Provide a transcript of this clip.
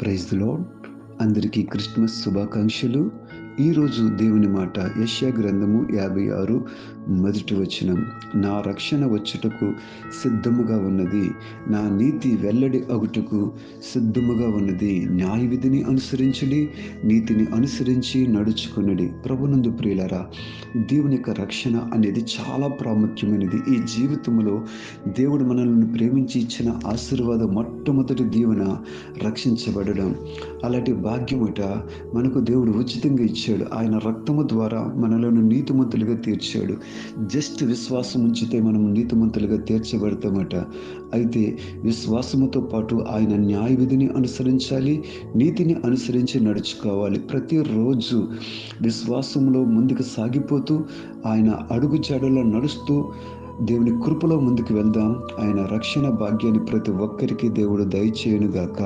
Praise the lord. అందరికీ Christmas శుభాకాంక్షలు. ఈరోజు దేవుని మాట యెషయా గ్రంథము 56 మొదటి వచనం. నా రక్షణ వచ్చుటకు సిద్ధముగా ఉన్నది, నా నీతి వెల్లడి అగుటకు సిద్ధముగా ఉన్నది. న్యాయ విధిని అనుసరించుడి, నీతిని అనుసరించి నడుచుకునుడి. ప్రభునందు ప్రియులారా, దేవుని యొక్క రక్షణ అనేది చాలా ప్రాముఖ్యమైనది. ఈ జీవితంలో దేవుడు మనల్ని ప్రేమించి ఇచ్చిన ఆశీర్వాదం మొట్టమొదటి దీవెన రక్షించబడడం. అలాంటి భాగ్యముట మనకు దేవుడు ఉచితంగా ఇచ్చాడు. ఆయన రక్తము ద్వారా మనలను నీతిమంతులుగా తీర్చాడు. జస్ట్ విశ్వాసం ఉంచితే మనం నీతిమంతులుగా తీర్చబడతామట. అయితే విశ్వాసముతో పాటు ఆయన న్యాయ విధిని అనుసరించాలి, నీతిని అనుసరించి నడుచుకోవాలి. ప్రతిరోజు విశ్వాసంలో ముందుకు సాగిపోతూ ఆయన అడుగు జాడలో నడుస్తూ దేవుని కృపలో ముందుకు వెళ్దాం. ఆయన రక్షణ భాగ్యాన్ని ప్రతి ఒక్కరికి దేవుడు దయచేయునుగాక.